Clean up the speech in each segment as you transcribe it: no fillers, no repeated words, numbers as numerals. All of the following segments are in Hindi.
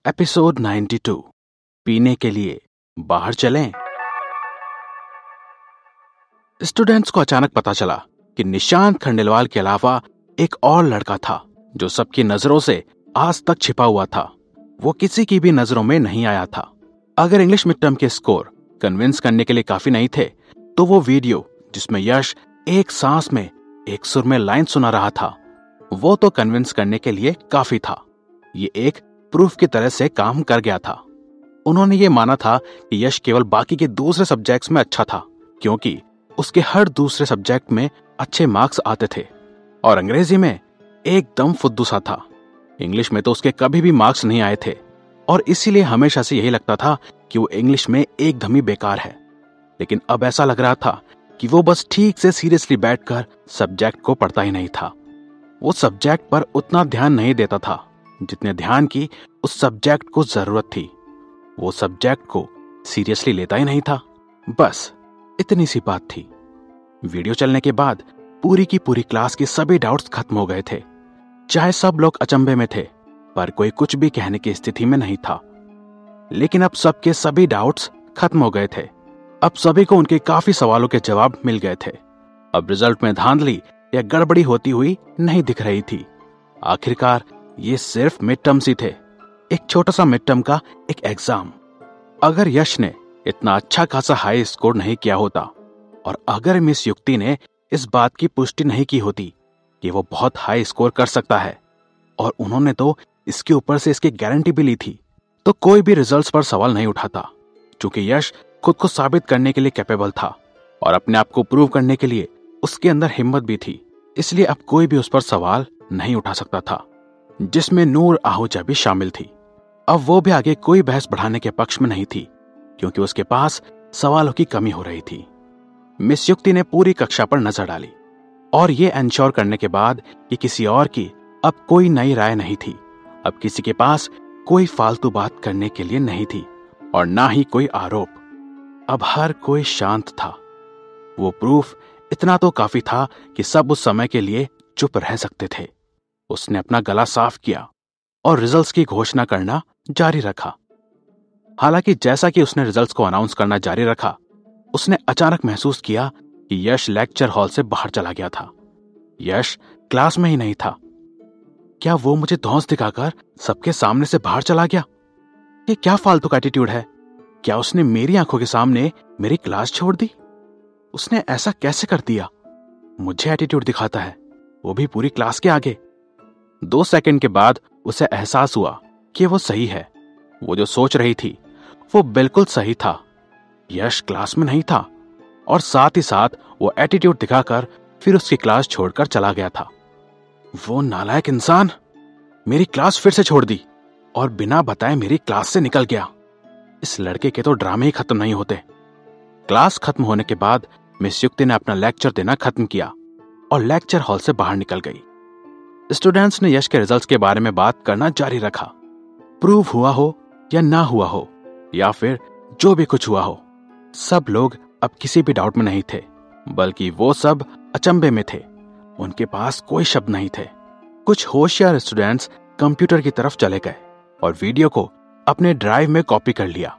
एपिसोड 92 पीने के लिए बाहर चलें। स्टूडेंट्स को अचानक पता चला कि निशांत खंडेलवाल के अलावा एक और लड़का था जो सबकी नजरों से आज तक छिपा हुआ था। वो किसी की भी नजरों में नहीं आया था। अगर इंग्लिश मिड टर्म के स्कोर कन्विंस करने के लिए काफी नहीं थे तो वो वीडियो जिसमें यश एक सांस में एक सुर में लाइन सुना रहा था वो तो कन्विंस करने के लिए काफी था। ये एक प्रूफ की तरह से काम कर गया था। उन्होंने ये माना था कि यश केवल बाकी के दूसरे सब्जेक्ट्स में अच्छा था क्योंकि उसके हर दूसरे सब्जेक्ट में अच्छे मार्क्स आते थे और अंग्रेजी में एकदम फुद्दू सा था। इंग्लिश में तो उसके कभी भी मार्क्स नहीं आए थे और इसीलिए हमेशा से यही लगता था कि वो इंग्लिश में एकदम ही बेकार है। लेकिन अब ऐसा लग रहा था कि वो बस ठीक से सीरियसली बैठकर सब्जेक्ट को पढ़ता ही नहीं था। वो सब्जेक्ट पर उतना ध्यान नहीं देता था जितने ध्यान की उस सब्जेक्ट को जरूरत थी। वो सब्जेक्ट को सीरियसली लेता ही नहीं था। बस इतनी सी बात थी। वीडियो चलने के बाद पूरी की पूरी क्लास के सभी डाउट्स खत्म हो गए थे। चाहे सब लोग अचंभे में थे पर कोई कुछ भी कहने की स्थिति में नहीं था। लेकिन अब सबके सभी डाउट्स खत्म हो गए थे। अब सभी को उनके काफी सवालों के जवाब मिल गए थे। अब रिजल्ट में धांधली या गड़बड़ी होती हुई नहीं दिख रही थी। आखिरकार ये सिर्फ मिड टर्म्स ही थे, एक छोटा सा मिड टर्म का एक एग्जाम। अगर यश ने इतना अच्छा खासा हाई स्कोर नहीं किया होता और अगर मिस युक्ति ने इस बात की पुष्टि नहीं की होती कि वो बहुत हाई स्कोर कर सकता है और उन्होंने तो इसके ऊपर से इसकी गारंटी भी ली थी, तो कोई भी रिजल्ट्स पर सवाल नहीं उठाता। क्योंकि यश खुद को साबित करने के लिए कैपेबल था और अपने आप को प्रूव करने के लिए उसके अंदर हिम्मत भी थी, इसलिए अब कोई भी उस पर सवाल नहीं उठा सकता था, जिसमें नूर आहूजा भी शामिल थी। अब वो भी आगे कोई बहस बढ़ाने के पक्ष में नहीं थी क्योंकि उसके पास सवालों की कमी हो रही थी। मिस युक्ति ने पूरी कक्षा पर नजर डाली और ये एंश्योर करने के बाद कि किसी और की अब कोई नई राय नहीं थी। अब किसी के पास कोई फालतू बात करने के लिए नहीं थी और ना ही कोई आरोप। अब हर कोई शांत था। वो प्रूफ इतना तो काफी था कि सब उस समय के लिए चुप रह सकते थे। उसने अपना गला साफ किया और रिजल्ट्स की घोषणा करना जारी रखा। हालांकि जैसा कि उसने रिजल्ट्स को अनाउंस करना जारी रखा, उसने अचानक महसूस किया कि यश लेक्चर हॉल से बाहर चला गया था। यश क्लास में ही नहीं था। क्या वो मुझे धौंस दिखाकर सबके सामने से बाहर चला गया? ये क्या फालतू का एटीट्यूड है? क्या उसने मेरी आंखों के सामने मेरी क्लास छोड़ दी? उसने ऐसा कैसे कर दिया? मुझे एटीट्यूड दिखाता है, वो भी पूरी क्लास के आगे। 2 सेकंड के बाद उसे एहसास हुआ कि वो सही है। वो जो सोच रही थी वो बिल्कुल सही था। यश क्लास में नहीं था और साथ ही साथ वो एटीट्यूड दिखाकर फिर उसकी क्लास छोड़कर चला गया था। वो नालायक इंसान मेरी क्लास फिर से छोड़ दी और बिना बताए मेरी क्लास से निकल गया। इस लड़के के तो ड्रामे ही खत्म नहीं होते। क्लास खत्म होने के बाद मिस युक्ति ने अपना लेक्चर देना खत्म किया और लेक्चर हॉल से बाहर निकल गई। स्टूडेंट्स ने यश के रिजल्ट्स के बारे में बात करना जारी रखा। प्रूव हुआ हो या ना हुआ हो या फिर जो भी कुछ हुआ हो, सब लोग अब किसी भी डाउट में नहीं थे, बल्कि वो सब अचंभे में थे। उनके पास कोई शब्द नहीं थे। कुछ होशियार स्टूडेंट्स कंप्यूटर की तरफ चले गए और वीडियो को अपने ड्राइव में कॉपी कर लिया।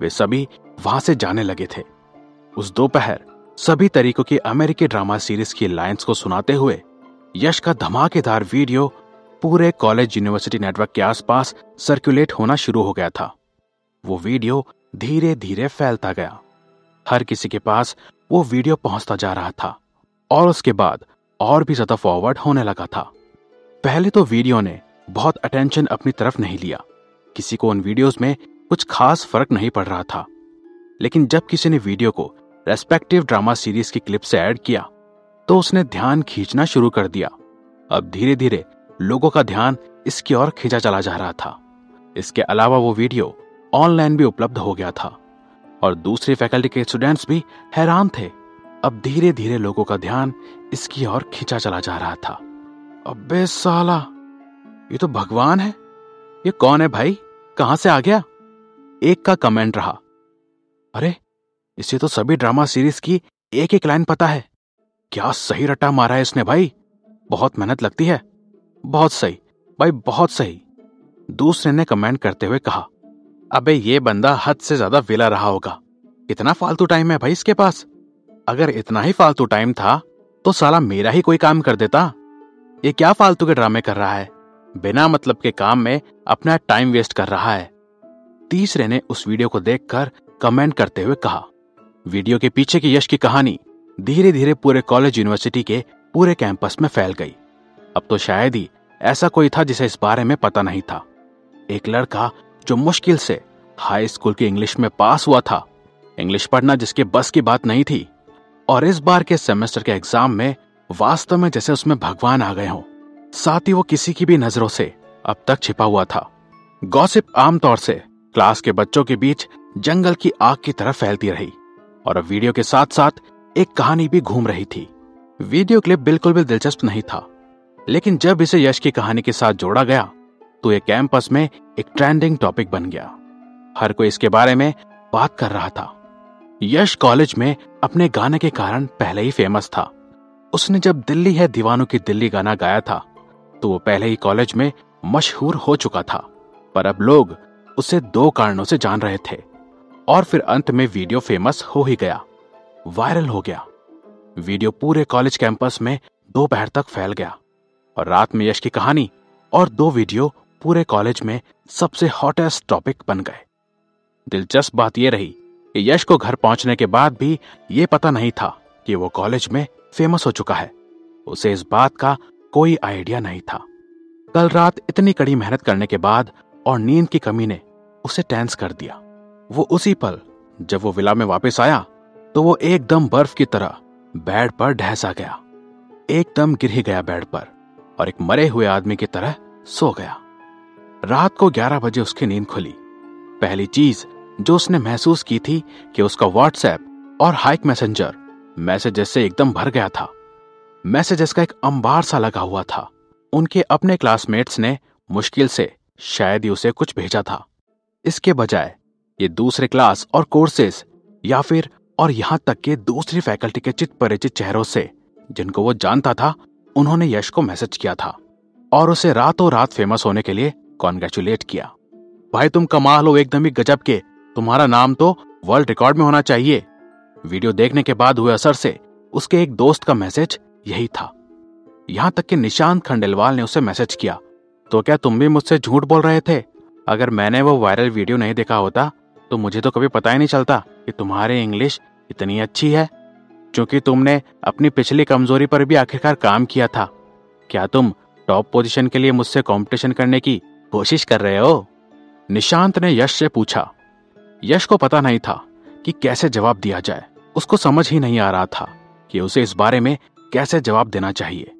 वे सभी वहां से जाने लगे थे। उस दोपहर सभी तरीकों की अमेरिकी ड्रामा सीरीज की लाइंस को सुनाते हुए यश का धमाकेदार वीडियो पूरे कॉलेज यूनिवर्सिटी नेटवर्क के आसपास सर्कुलेट होना शुरू हो गया था। वो वीडियो धीरे धीरे फैलता गया। हर किसी के पास वो वीडियो पहुंचता जा रहा था और उसके बाद और भी ज्यादा फॉरवर्ड होने लगा था। पहले तो वीडियो ने बहुत अटेंशन अपनी तरफ नहीं लिया। किसी को उन वीडियोस में कुछ खास फर्क नहीं पड़ रहा था। लेकिन जब किसी ने वीडियो को रेस्पेक्टिव ड्रामा सीरीज की क्लिप से ऐड किया तो उसने ध्यान खींचना शुरू कर दिया। अब धीरे धीरे लोगों का ध्यान इसकी ओर खींचा चला जा रहा था। इसके अलावा वो वीडियो ऑनलाइन भी उपलब्ध हो गया था और दूसरी फैकल्टी के स्टूडेंट्स भी हैरान थे। अब धीरे धीरे लोगों का ध्यान इसकी ओर खींचा चला जा रहा था। अबे साला, ये तो भगवान है। ये कौन है भाई? कहां से आ गया? एक का कमेंट रहा, अरे इसे तो सभी ड्रामा सीरीज की एक एक लाइन पता है। क्या सही रट्टा मारा है इसने भाई। बहुत मेहनत लगती है। बहुत सही भाई, बहुत सही। दूसरे ने कमेंट करते हुए कहा, अबे ये बंदा हद से ज्यादा विला रहा होगा। इतना फालतू टाइम है भाई इसके पास। अगर इतना ही फालतू टाइम था तो साला मेरा ही कोई काम कर देता। ये क्या फालतू के ड्रामे कर रहा है, बिना मतलब के काम में अपना टाइम वेस्ट कर रहा है। तीसरे ने उस वीडियो को देखकर कमेंट करते हुए कहा, वीडियो के पीछे की यश की कहानी धीरे धीरे पूरे कॉलेज यूनिवर्सिटी के पूरे कैंपस में फैल गई। अब तो शायद ही ऐसा कोई था जिसे इस बारे में पता नहीं था। एक लड़का जो मुश्किल से हाई स्कूल की इंग्लिश में पास हुआ था, इंग्लिश पढ़ना जिसके बस की बात नहीं थी, और इस बार के सेमेस्टर के एग्जाम में वास्तव में जैसे उसमें भगवान आ गए हों। साथ ही वो किसी की भी नजरों से अब तक छिपा हुआ था। गॉसिप आमतौर से क्लास के बच्चों के बीच जंगल की आग की तरह फैलती रही, और अब वीडियो के साथ साथ एक कहानी भी घूम रही थी। वीडियो क्लिप बिल्कुल भी दिलचस्प नहीं था, लेकिन जब इसे यश की कहानी के साथ जोड़ा गया तो ये कैंपस में एक ट्रेंडिंग टॉपिक बन गया। हर कोई इसके बारे में बात कर रहा था। यश कॉलेज में अपने गाने के कारण पहले ही फेमस था। उसने जब दिल्ली है दीवानों की दिल्ली गाना गाया था तो वो पहले ही कॉलेज में मशहूर हो चुका था, पर अब लोग उसे 2 कारणों से जान रहे थे, और फिर अंत में वीडियो फेमस हो ही गया, वायरल हो गया। वीडियो पूरे कॉलेज कैंपस में दोपहर तक फैल गया, और रात में यश की कहानी और 2 वीडियो पूरे कॉलेज में सबसे हॉटेस्ट टॉपिक बन गए। दिलचस्प बात यह रही कि यश को घर पहुंचने के बाद भी ये पता नहीं था कि वो कॉलेज में फेमस हो चुका है। उसे इस बात का कोई आइडिया नहीं था। कल रात इतनी कड़ी मेहनत करने के बाद और नींद की कमी ने उसे टेंस कर दिया। वो उसी पल जब वो विला में वापस आया तो वो एकदम बर्फ की तरह बेड पर ढह गया, एकदम गिर ही गया बेड पर, और एक मरे हुए आदमी की तरह सो गया। रात को 11 बजे उसकी नींद खुली। पहली चीज जो उसने महसूस की थी कि उसका व्हाट्सएप और हाइक मैसेंजर मैसेजेस से एकदम भर गया था। मैसेजेस का एक अंबार सा लगा हुआ था। उनके अपने क्लासमेट्स ने मुश्किल से शायद ही उसे कुछ भेजा था। इसके बजाय ये दूसरे क्लास और कोर्सेस या फिर और यहां तक के दूसरी फैकल्टी के चित परिचित चेहरों से जिनको वो जानता था, उन्होंने यश को मैसेज किया था और उसे रातों रात फेमस होने के लिए कॉन्ग्रेचुलेट किया। भाई तुम कमाल हो, एकदम ही गजब के, तुम्हारा नाम तो वर्ल्ड रिकॉर्ड में होना चाहिए। वीडियो देखने के बाद हुए असर से उसके एक दोस्त का मैसेज यही था। यहां तक कि निशांत खंडेलवाल ने उसे मैसेज किया, तो क्या तुम भी मुझसे झूठ बोल रहे थे? अगर मैंने वो वायरल वीडियो नहीं देखा होता तो मुझे तो कभी पता ही नहीं चलता कि तुम्हारी इंग्लिश इतनी अच्छी है, क्योंकि तुमने अपनी पिछली कमजोरी पर भी आखिरकार काम किया था। क्या तुम टॉप पोजीशन के लिए मुझसे कंपटीशन करने की कोशिश कर रहे हो? निशांत ने यश से पूछा। यश को पता नहीं था कि कैसे जवाब दिया जाए। उसको समझ ही नहीं आ रहा था कि उसे इस बारे में कैसे जवाब देना चाहिए।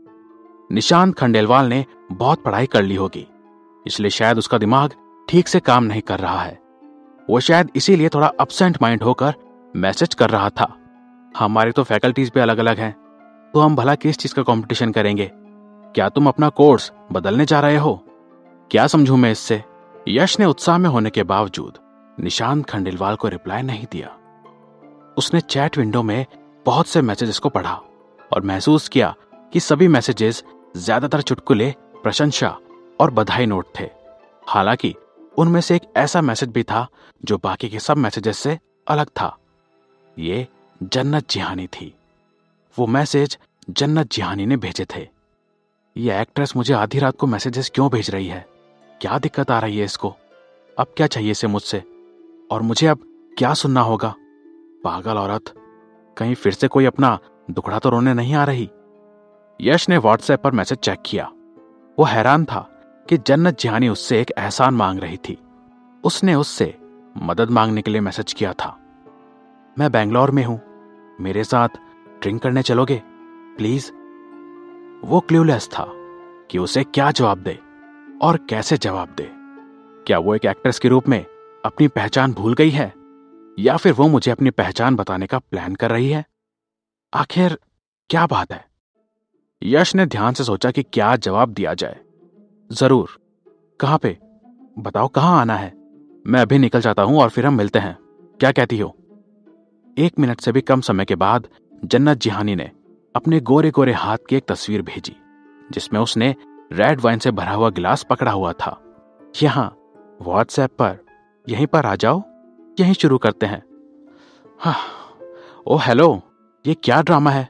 निशांत खंडेलवाल ने बहुत पढ़ाई कर ली होगी, इसलिए शायद उसका दिमाग ठीक से काम नहीं कर रहा है। वो शायद इसीलिए थोड़ा अपसेंट माइंड होकर मैसेज कर रहा था। हमारी तो फैकल्टीज भी अलग अलग हैं, तो हम भला किस चीज का कंपटीशन करेंगे? क्या तुम अपना कोर्स बदलने जा रहे हो? क्या समझूं मैं इससे? यश ने उत्साह में होने के बावजूद निशांत खंडेलवाल को रिप्लाई नहीं दिया। उसने चैट विंडो में बहुत से मैसेजेस को पढ़ा और महसूस किया कि सभी मैसेजेस ज्यादातर चुटकुले, प्रशंसा और बधाई नोट थे। हालांकि उनमें से एक ऐसा मैसेज भी था जो बाकी के सब मैसेजेस से अलग था। ये जन्नत जिहानी थी। वो मैसेज जन्नत जिहानी ने भेजे थे। ये एक्ट्रेस मुझे आधी रात को मैसेजेस क्यों भेज रही है? क्या दिक्कत आ रही है इसको? अब क्या चाहिए इसे मुझसे? और मुझे अब क्या सुनना होगा? पागल औरत, कहीं फिर से कोई अपना दुखड़ा तो रोने नहीं आ रही? यश ने व्हाट्सएप पर मैसेज चेक किया। वो हैरान था कि जन्नत जिहानी उससे एक एहसान मांग रही थी। उसने उससे मदद मांगने के लिए मैसेज किया था। मैं बेंगलोर में हूं, मेरे साथ ड्रिंक करने चलोगे प्लीज? वो क्लूलेस था कि उसे क्या जवाब दे और कैसे जवाब दे। क्या वो एक एक्ट्रेस के रूप में अपनी पहचान भूल गई है, या फिर वो मुझे अपनी पहचान बताने का प्लान कर रही है? आखिर क्या बात है? यश ने ध्यान से सोचा कि क्या जवाब दिया जाए। जरूर, कहां पे? बताओ कहां आना है? मैं अभी निकल जाता हूं और फिर हम मिलते हैं, क्या कहती हो? 1 मिनट से भी कम समय के बाद जन्नत जिहानी ने अपने गोरे गोरे हाथ की एक तस्वीर भेजी, जिसमें उसने रेड वाइन से भरा हुआ गिलास पकड़ा हुआ था। यहाँ व्हाट्सएप पर, यहीं पर आ जाओ, यहीं शुरू करते हैं। हाँ, ओ हेलो, ये क्या ड्रामा है?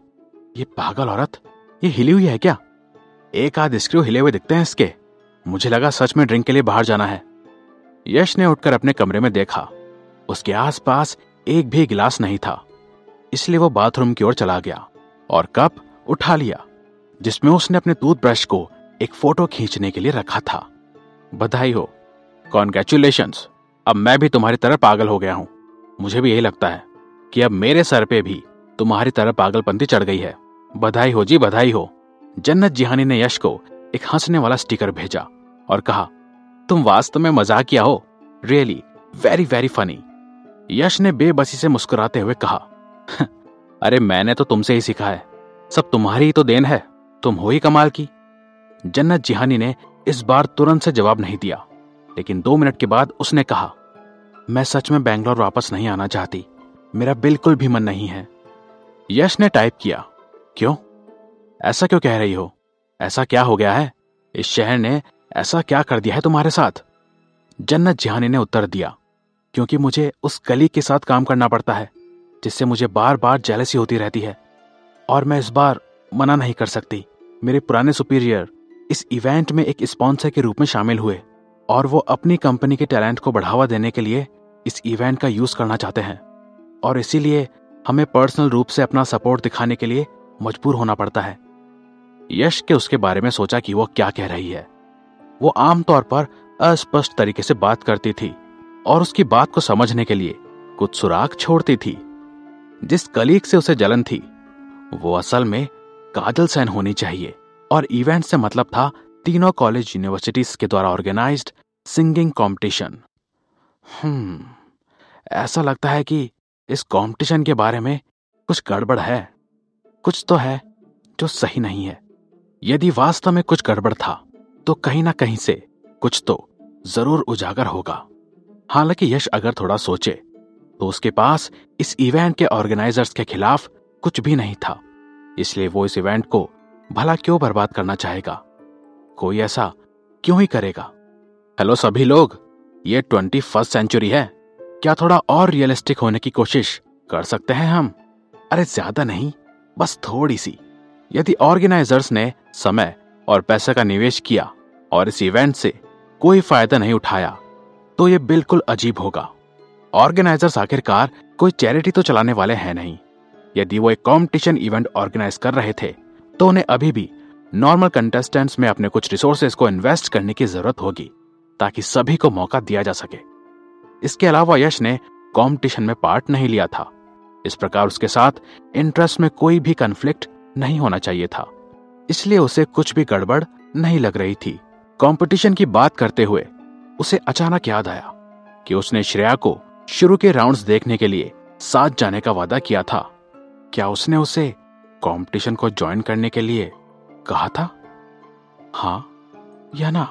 ये पागल औरत, ये हिली हुई है क्या? एक आध स्क्रू हिले हुए दिखते हैं इसके। मुझे लगा सच में ड्रिंक के लिए बाहर जाना है। यश ने उठकर अपने कमरे में देखा। उसके आसपास एक भी गिलास नहीं था, इसलिए वो बाथरूम की ओर चला गया और कप उठा लिया, जिसमें उसने अपने टूथब्रश को एक फोटो खींचने के लिए रखा था। बधाई हो, कॉन्ग्रेचुलेशंस। अब मैं भी तुम्हारी तरह पागल हो गया हूं। मुझे भी यही लगता है कि अब मेरे सर पे भी तुम्हारी तरह पागलपंती चढ़ गई है। बधाई हो जी, बधाई हो। जन्नत जिहानी ने यश को एक हंसने वाला स्टिकर भेजा और कहा, तुम वास्तव में मजाकिया हो, रियली वेरी वेरी फनी। यश ने बेबसी से मुस्कुराते हुए कहा, अरे मैंने तो तुमसे ही सीखा है, सब तुम्हारी ही तो देन है, तुम हो ही कमाल की। जन्नत जिहानी ने इस बार तुरंत से जवाब नहीं दिया, लेकिन 2 मिनट के बाद उसने कहा, मैं सच में बैंगलोर वापस नहीं आना चाहती, मेरा बिल्कुल भी मन नहीं है। यश ने टाइप किया, क्यों? ऐसा क्यों कह रही हो? ऐसा क्या हो गया है? इस शहर ने ऐसा क्या कर दिया है तुम्हारे साथ? जन्नत जिहानी ने उत्तर दिया, क्योंकि मुझे उस कलीग के साथ काम करना पड़ता है जिससे मुझे बार बार जेलसी होती रहती है, और मैं इस बार मना नहीं कर सकती। मेरे पुराने सुपीरियर इस इवेंट में एक स्पॉन्सर के रूप में शामिल हुए और वो अपनी कंपनी के टैलेंट को बढ़ावा देने के लिए इस इवेंट का यूज करना चाहते हैं, और इसीलिए हमें पर्सनल रूप से अपना सपोर्ट दिखाने के लिए मजबूर होना पड़ता है। यश के उसके बारे में सोचा कि वो क्या कह रही है। वो आमतौर पर अस्पष्ट तरीके से बात करती थी और उसकी बात को समझने के लिए कुछ सुराग छोड़ती थी। जिस कलीग से उसे जलन थी वो असल में काजल सेन होनी चाहिए, और इवेंट से मतलब था तीनों कॉलेज यूनिवर्सिटीज के द्वारा ऑर्गेनाइज्ड सिंगिंग कंपटीशन। ऐसा लगता है कि इस कंपटीशन के बारे में कुछ गड़बड़ है, कुछ तो है जो सही नहीं है। यदि वास्तव में कुछ गड़बड़ था तो कहीं ना कहीं से कुछ तो जरूर उजागर होगा। हालांकि यश अगर थोड़ा सोचे तो उसके पास इस इवेंट के ऑर्गेनाइजर्स के खिलाफ कुछ भी नहीं था, इसलिए वो इस इवेंट को भला क्यों बर्बाद करना चाहेगा? कोई ऐसा क्यों ही करेगा? हेलो सभी लोग, ये 21st सेंचुरी है, क्या थोड़ा और रियलिस्टिक होने की कोशिश कर सकते हैं हम? अरे ज्यादा नहीं, बस थोड़ी सी। यदि ऑर्गेनाइजर्स ने समय और पैसे का निवेश किया और इस इवेंट से कोई फायदा नहीं उठाया तो ये बिल्कुल अजीब होगा। ऑर्गेनाइजर्स आखिरकार कोई चैरिटी तो चलाने वाले हैं नहीं। यदि वो एक कॉम्पिटिशन इवेंट ऑर्गेनाइज कर रहे थे तो उन्हें अभी भी नॉर्मल कंटेस्टेंट्स में अपने कुछ रिसोर्सेज को इन्वेस्ट करने की जरूरत होगी ताकि सभी को मौका दिया जा सके। इसके अलावा यश ने कॉम्पिटिशन में पार्ट नहीं लिया था, इस प्रकार उसके साथ इंटरेस्ट में कोई भी कन्फ्लिक्ट नहीं होना चाहिए था, इसलिए उसे कुछ भी गड़बड़ नहीं लग रही थी। कंपटीशन की बात करते हुए उसे अचानक याद आया कि उसने श्रेया को शुरू के राउंड्स देखने के लिए साथ जाने का वादा किया था। क्या उसने उसे कंपटीशन को ज्वाइन करने के लिए कहा था? हाँ या ना?